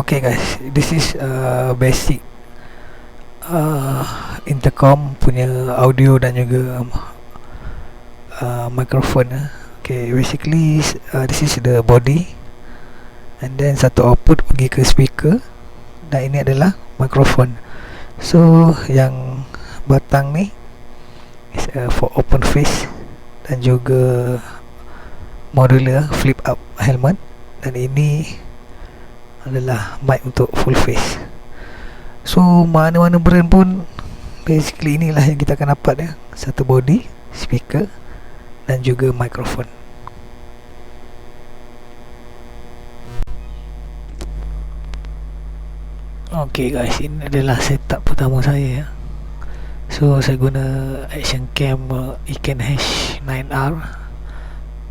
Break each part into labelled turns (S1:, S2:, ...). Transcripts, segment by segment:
S1: Okay guys, this is basic intercom punya audio dan juga microphone. Okay, basically this is the body, and then satu output pergi ke speaker, dan ini adalah microphone. So yang batang ni is for open face dan juga modular flip up helmet, dan ini adalah mic untuk full face. So mana-mana brand pun basically inilah yang kita akan dapat ya. Satu body, speaker dan juga microphone. Okay guys, ini adalah setup pertama saya ya. So saya guna action cam Iken H9R.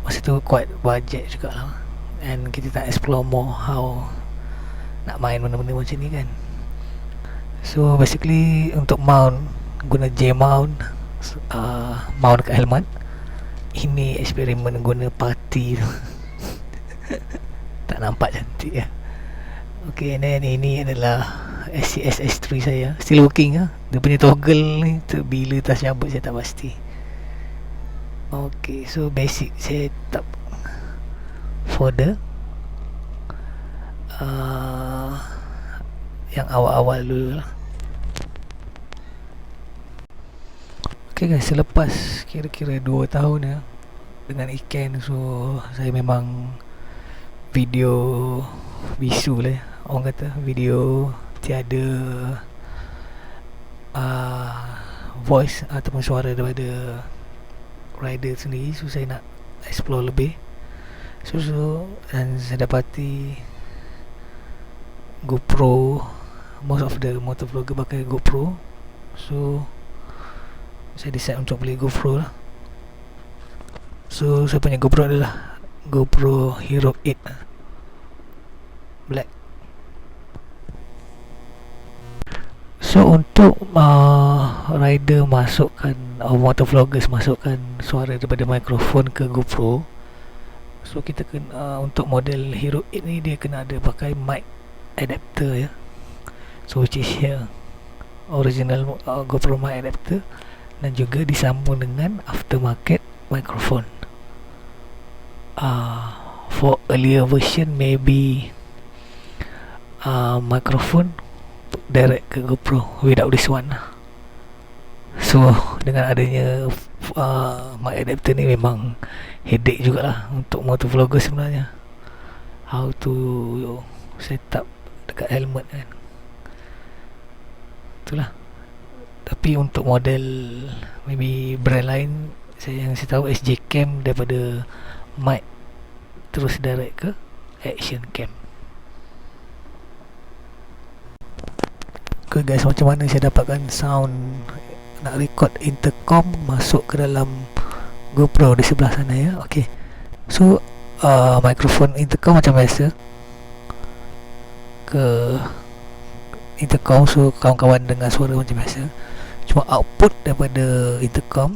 S1: Masa tu quite budget juga lah, and kita tak explore more how nak main benda-benda macam ni kan. So basically untuk mount guna J-mount, mount kat helmet. Ini eksperimen guna party tu. Tak nampak cantik ya. Okay, and then ini adalah SCS S3 saya. Still working ya. Dia punya toggle ni tu bila tas cabut saya tak pasti. Okay, so basic setup for the yang awal-awal dulu lah. Okay guys, selepas kira-kira 2 tahun ya dengan Iken, so saya memang video bisu lah ya. Orang kata video tiada voice ataupun suara daripada rider sendiri. So saya nak explore lebih. So dan saya dapati GoPro, most of the motovlogger pakai GoPro. So saya decide untuk beli GoPro lah. So saya punya GoPro adalah GoPro Hero 8 Black. So untuk rider masukkan motovloggers masukkan suara daripada mikrofon ke GoPro, so kita kena untuk model Hero 8 ni dia kena ada pakai mic adapter ya. So which is here original GoPro mic adapter, dan juga disambung dengan aftermarket microphone. For earlier version maybe microphone direct ke GoPro without this one. So dengan adanya mic adapter ni memang headache jugalah untuk motovlogger sebenarnya, how to set up dekat helmet kan. Itulah. Tapi untuk model maybe brand lain, yang saya tahu SJ Cam daripada mic terus direct ke action cam. Okay guys, macam mana saya dapatkan sound nak record intercom masuk ke dalam GoPro di sebelah sana ya. Okay, so microphone intercom macam biasa ke intercom, so kawan-kawan dengar suara macam biasa. Cuma output daripada intercom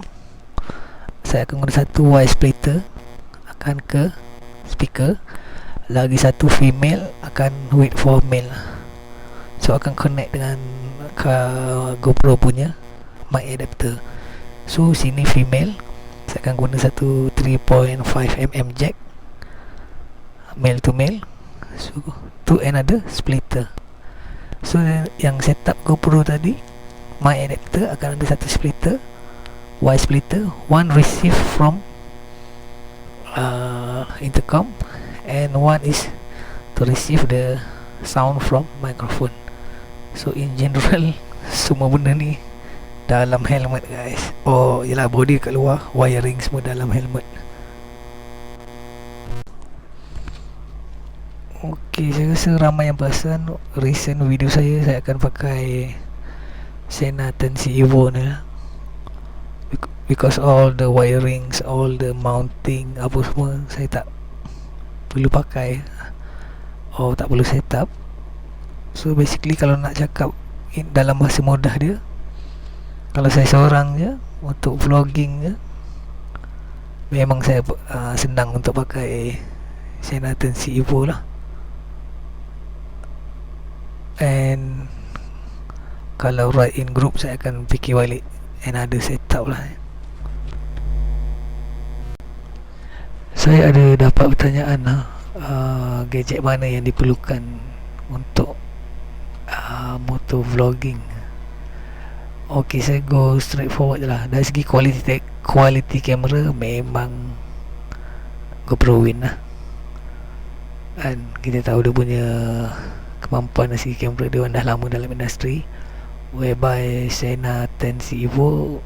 S1: saya akan guna satu wire splitter akan ke speaker, lagi satu female akan wait for male. So akan connect dengan GoPro punya mic adapter. So sini female, saya akan guna satu 3.5mm jack male to male, so to another splitter. So yang setup GoPro tadi, mic adapter akan ada satu splitter, wire splitter, one receive from intercom, and one is to receive the sound from microphone. So in general semua benda ni dalam helmet guys. Oh yelah, body kat luar, wiring semua dalam helmet. Okay, saya rasa ramai yang perasan recent video saya akan pakai Sena 10C Evo ni lah. Because all the wirings, all the mounting apa semua saya tak perlu pakai, tak perlu setup. So basically kalau nak cakap dalam bahasa mudah dia, kalau saya seorang je untuk vlogging je, memang saya senang untuk pakai Sena 10C Evo lah. And kalau write in group, saya akan fikir balik another setup lah. Saya ada dapat pertanyaan lah, gadget mana yang diperlukan untuk motor vlogging. Okay, saya go straight forward je lah. Dari segi quality kamera, memang GoPro win lah. Dan kita tahu dia punya kemampuan dari segi kamera, dia dah lama dalam industri. Whereby Sena 10C Evo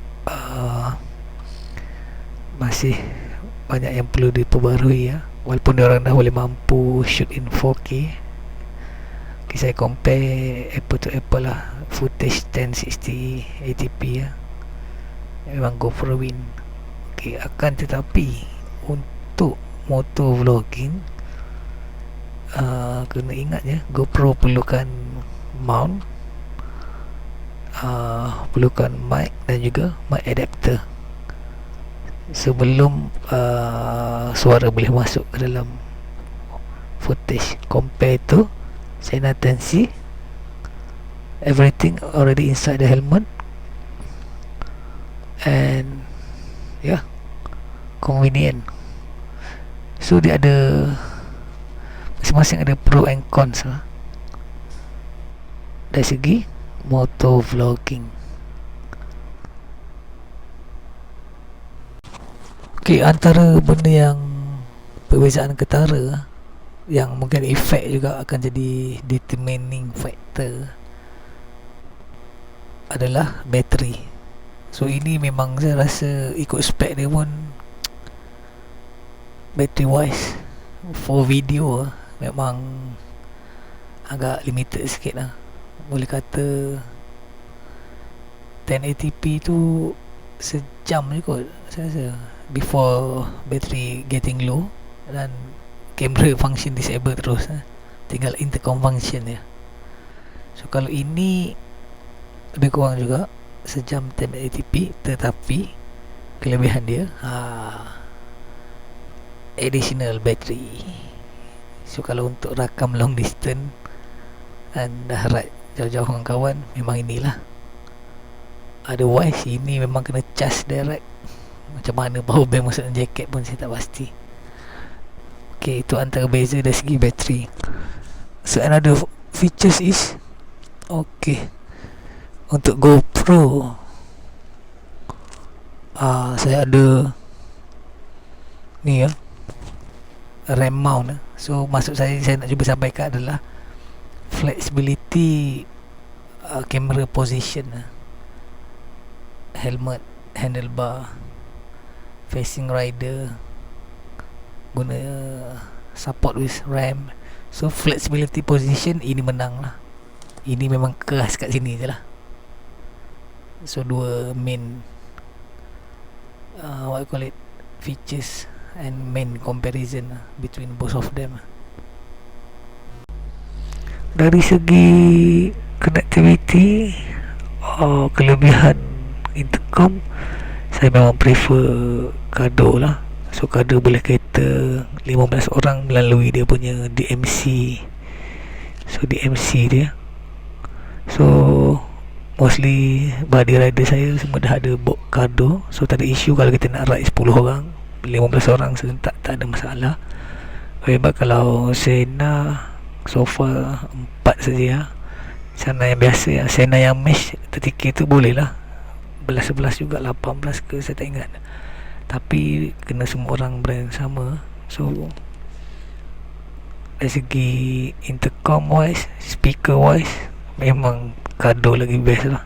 S1: masih banyak yang perlu diperbarui ya. Walaupun dia orang dah boleh mampu shoot in 4K. Okay, saya compare apple to apple lah. Footage 1060 ATP ya, memang GoPro win. Okay, akan tetapi untuk motor vlogging, kena ingat ya, GoPro perlukan mount, perlukan mic dan juga mic adapter sebelum suara boleh masuk ke dalam footage. Compare to Sena 10C, everything already inside the helmet, and yeah, convenient. So dia ada, masing-masing ada pro and cons lah dari segi motor vlogging. Okay, antara benda yang perbezaan ketara yang mungkin efek juga akan jadi determining factor adalah bateri. So ini memang saya rasa ikut spek dia pun, battery wise for video memang agak limited sikit lah. Boleh kata 1080p tu sejam je kot saya rasa before battery getting low, dan kamera function disable terus tinggal intercom function je. So kalau ini lebih kurang juga sejam 1080p, tetapi kelebihan dia additional battery. So kalau untuk rakam long distance dan dah ride jauh-jauh dengan kawan, memang inilah. Otherwise ini memang kena charge direct. Macam mana power bank masuk dalam jaket pun saya tak pasti. Okay, itu antara beza dari segi bateri. So another features is, okay, untuk GoPro saya ada ni ya, RAM mount. So maksud saya nak cuba sampaikan adalah flexibility camera position, helmet, handlebar, facing rider, guna support with RAM. So flexibility position ini menang lah. Ini memang keras kat sini je lah. So dua main what I call it, features and main comparison between both of them. Dari segi connectivity, kelebihan intercom, saya memang prefer Cardo lah. So Cardo boleh cater 15 orang melalui dia punya DMC. So DMC dia, so mostly body rider saya semua dah ada Cardo. So tak ada isu kalau kita nak ride 10 orang, 15 orang serentak, tak ada masalah. Sebab kalau Sena so far 4 saja. Sena yang biasa, Sena yang mesh 30K tu boleh lah 11 juga, 18 ke saya tak ingat. Tapi kena semua orang brand sama. So dari segi intercom wise, speaker wise, memang Cardo lagi best lah.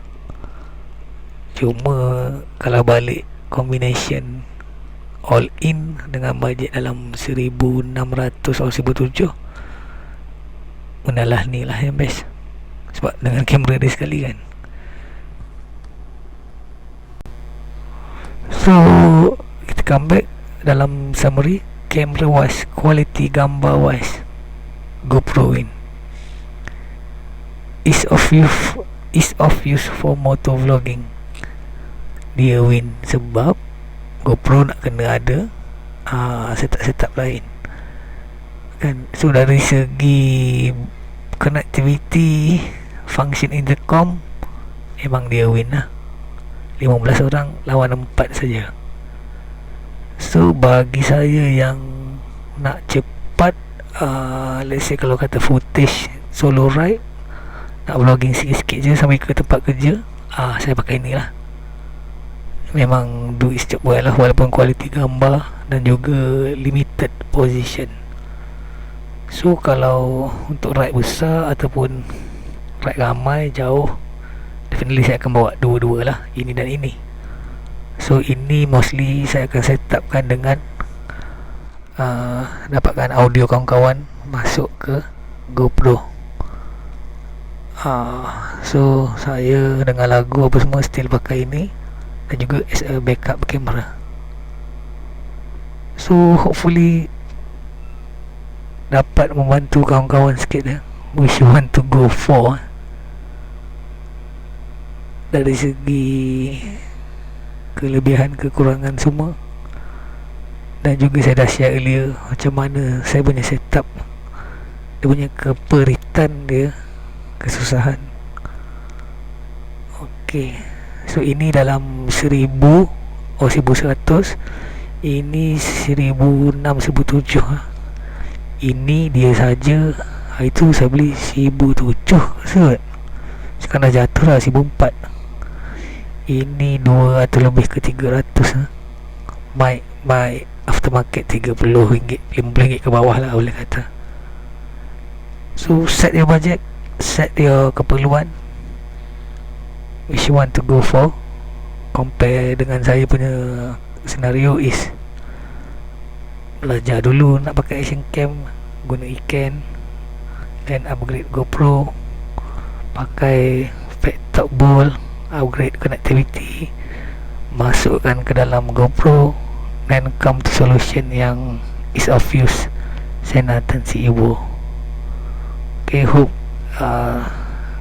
S1: Cuma kalau balik combination all in dengan bajet dalam 1600 atau 1700, menalah ni lah yang best. Sebab dengan kamera dia sekali kan. So kita come back dalam summary, camera wise, quality gambar wise, GoPro win. Ease of use for motor vlogging, dia win sebab GoPro nak kena ada setup lain kan. So dari segi connectivity, function intercom, memang dia win lah. 15 orang lawan 4 saja. So bagi saya yang nak cepat, let's say kalau kata footage solo ride, nak vlogging sikit-sikit je sampai ke tempat kerja, saya pakai ni lah. Memang do its job well lah, walaupun kualiti gambar dan juga limited position. So kalau untuk ride besar ataupun ride ramai jauh, definitely saya akan bawa dua-dua lah, ini dan ini. So ini mostly saya akan set upkan dengan dapatkan audio kawan-kawan masuk ke GoPro. So saya dengan lagu apa semua still pakai ini, dan juga as a backup camera. So hopefully dapat membantu kawan-kawan sikit which you want to go for. Dari segi kelebihan kekurangan semua, dan juga saya dah share earlier macam mana saya punya setup, dia punya keperitan dia, kesusahan. Ok, so ini dalam 1000 1100, ini 1600 1700. Ini dia saja hari tu saya beli 1700 rasa. Sekarang dah jatuh lah 1400. Ini 200 lebih ke 300. My aftermarket RM30, RM50 ke bawah lah boleh kata. So set your budget, set your keperluan which you want to go for. Compare dengan saya punya senario is belajar dulu nak pakai action cam, guna ikan, then upgrade GoPro, pakai fat top ball, upgrade connectivity, masukkan ke dalam GoPro, then come to solution yang is of use, Sena Tensi Evo. Okay, hope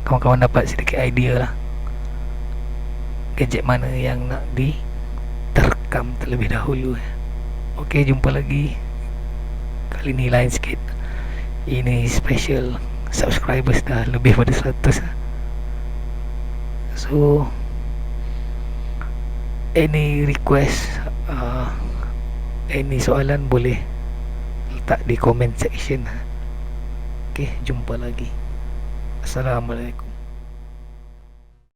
S1: kawan-kawan dapat sedikit idea lah gadget mana yang nak diterkam terlebih dahulu. Okay, jumpa lagi. Kali ni lain sikit. Ini special subscribers dah lebih pada 100. So any request, any soalan boleh letak di comment section. Okay, jumpa lagi. Assalamualaikum.